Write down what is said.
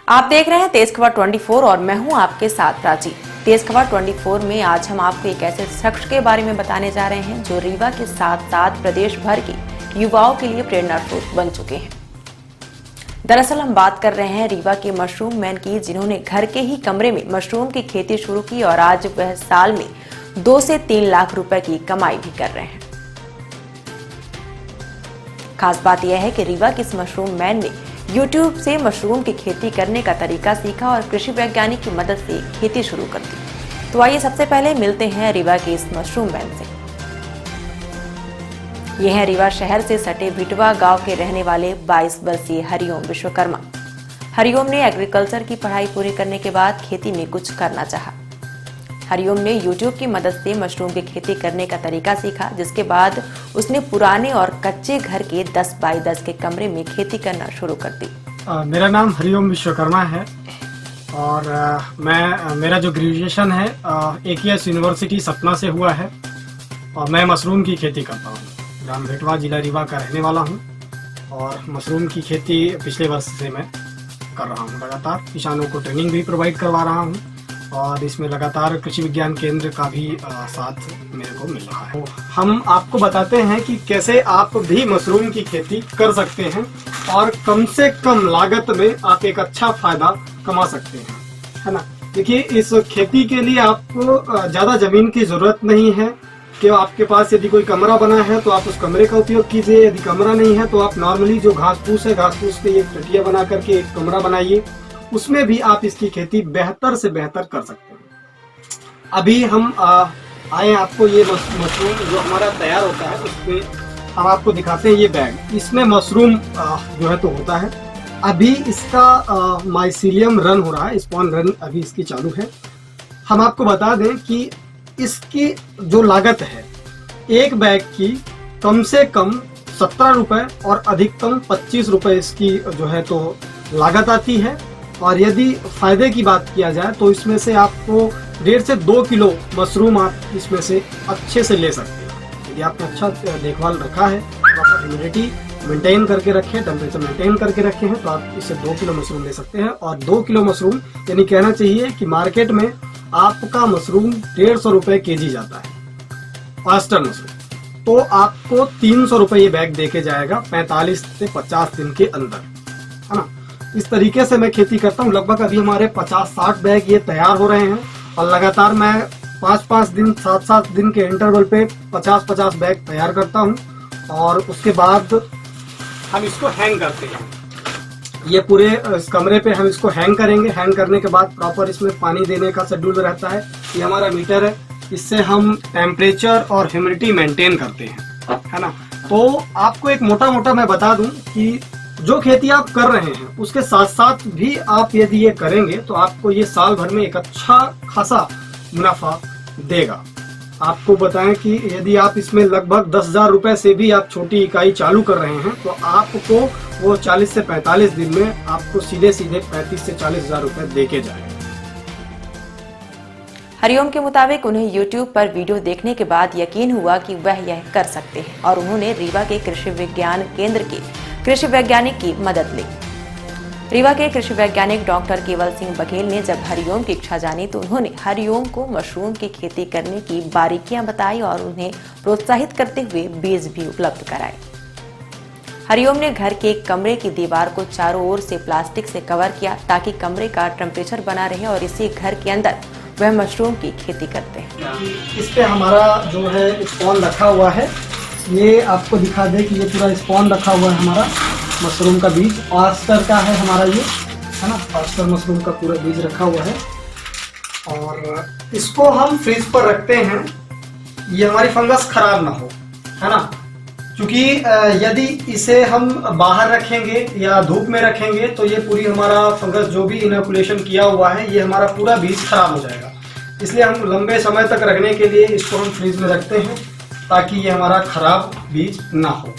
आप देख रहे हैं तेज खबर 24 और मैं हूं आपके साथ प्राची। तेज खबर 24 में आज हम आपको एक ऐसे शख्स के बारे में बताने जा रहे हैं जो रीवा के साथ साथ प्रदेश भर के युवाओं के लिए प्रेरणा स्रोत बन चुके हैं। दरअसल हम बात कर रहे हैं रीवा के मशरूम मैन की, जिन्होंने घर के ही कमरे में मशरूम की खेती शुरू की और आज वह साल में 2 से 3 लाख रुपए की कमाई भी कर रहे हैं। खास बात यह है कि रीवा के इस मशरूम मैन ने YouTube से मशरूम की खेती करने का तरीका सीखा और कृषि वैज्ञानिक की मदद से खेती शुरू कर दी। तो आइए सबसे पहले मिलते हैं रीवा के इस मशरूम मैन से। ये है रीवा शहर से सटे भिटवा गांव के रहने वाले 22 वर्षीय हरिओम विश्वकर्मा। हरिओम ने एग्रीकल्चर की पढ़ाई पूरी करने के बाद खेती में कुछ करना चाहा। हरिओम ने YouTube की मदद से मशरूम की खेती करने का तरीका सीखा, जिसके बाद उसने पुराने और कच्चे घर के 10 बाई 10 के कमरे में खेती करना शुरू कर दी। मेरा नाम हरिओम विश्वकर्मा है और मेरा जो ग्रेजुएशन है AKS यूनिवर्सिटी सतना से हुआ है और मैं मशरूम की खेती करता हूँ। ग्राम भिटवा, जिला रीवा का रहने वाला हूँ और मशरूम की खेती पिछले वर्ष से मैं कर रहा हूँ। लगातार किसानों को ट्रेनिंग भी प्रोवाइड करवा रहा हूँ और इसमें लगातार कृषि विज्ञान केंद्र का भी साथ मेरे को मिल रहा है। हम आपको बताते हैं कि कैसे आप भी मशरूम की खेती कर सकते हैं और कम से कम लागत में आप एक अच्छा फायदा कमा सकते हैं, है ना। देखिए, इस खेती के लिए आपको ज्यादा जमीन की जरूरत नहीं है कि आपके पास यदि कोई कमरा बना है तो आप उस कमरे का उपयोग कीजिए। यदि कमरा नहीं है तो आप नॉर्मली जो घास फूस है, घास फूस पे एक टटिया बना करके एक कमरा बनाइए, उसमें भी आप इसकी खेती बेहतर से बेहतर कर सकते हैं। अभी हम आए आपको ये मशरूम जो हमारा तैयार होता है उसमें हम आपको दिखाते हैं। ये बैग, इसमें मशरूम जो है तो होता है। अभी इसका माइसीलियम रन हो रहा है, स्पॉन रन अभी इसकी चालू है। हम आपको बता दें कि इसकी जो लागत है एक बैग की कम से कम 17 रुपए और अधिकतम 25 रुपए इसकी जो है तो लागत आती है। और यदि फायदे की बात किया जाए तो इसमें से आपको 1.5 से 2 किलो मशरूम आप इसमें से अच्छे से ले सकते हैं। यदि आपने अच्छा देखभाल रखा है, प्रॉपर ह्यूमिडिटी मेंटेन करके रखे, टेम्परेचर मेंटेन करके रखे हैं, तो आप इससे 2 किलो मशरूम ले सकते हैं। और 2 किलो मशरूम यानी कहना चाहिए कि मार्केट में आपका मशरूम 150 रुपए केजी जाता है, ऑयस्टर मशरूम। तो आपको 300 रुपए ये बैग देके जाएगा 45 से 50 दिन के अंदर, है ना। इस तरीके से मैं खेती करता हूँ। लगभग अभी हमारे 50-60 बैग ये तैयार हो रहे हैं और लगातार मैं 5-5 दिन 7-7 दिन के इंटरवल पे 50-50 बैग तैयार करता हूँ और उसके बाद हम इसको हैंग करते हैं। ये पूरे इस कमरे पे हम इसको हैंग करेंगे। हैंग करने के बाद प्रॉपर इसमें पानी देने का शेड्यूल रहता है। ये हमारा मीटर है, इससे हम टेम्परेचर और ह्यूमिडिटी मेंटेन करते हैं, है ना। तो आपको एक मोटा मोटा मैं बता दूं कि जो खेती आप कर रहे हैं उसके साथ साथ भी आप यदि ये करेंगे तो आपको ये साल भर में एक अच्छा खासा मुनाफा देगा। आपको बताएं कि यदि आप इसमें लगभग 10,000 रुपए से भी आप छोटी इकाई चालू कर रहे हैं तो आपको वो 40 से 45 दिन में आपको सीधे सीधे 35 से 40,000 रुपए देके जाएगा। हरिओम के मुताबिक उन्हें YouTube पर वीडियो देखने के बाद यकीन हुआ कि वह यह कर सकते हैं और उन्होंने रीवा के कृषि विज्ञान केंद्र के कृषि वैज्ञानिक की मदद ली। रीवा के कृषि वैज्ञानिक डॉक्टर केवल सिंह बघेल ने जब हरिओम की इच्छा जानी तो उन्होंने हरिओम को मशरूम की खेती करने की बारीकियां बताई और उन्हें प्रोत्साहित करते हुए बीज भी उपलब्ध कराए। हरिओम ने घर के एक कमरे की दीवार को चारों ओर से प्लास्टिक से कवर किया ताकि कमरे का टेम्परेचर बना रहे और इसी घर के अंदर वह मशरूम की खेती करते हैं। इस पे हमारा जो है स्पॉन रखा हुआ है, ये आपको दिखा दे कि ये पूरा स्पॉन रखा हुआ है हमारा मशरूम का बीज। ऑयस्टर का है हमारा ये, है ना। ऑयस्टर मशरूम का पूरा बीज रखा हुआ है और इसको हम फ्रीज पर रखते हैं, ये हमारी फंगस खराब ना हो, है ना। क्योंकि यदि इसे हम बाहर रखेंगे या धूप में रखेंगे तो ये पूरी हमारा फंगस जो भी इनोकुलेशन किया हुआ है ये हमारा पूरा बीज खराब हो जाएगा। इसलिए हम लंबे समय तक रखने के लिए इसको हम फ्रीज में रखते हैं ताकि ये हमारा खराब बीज ना हो।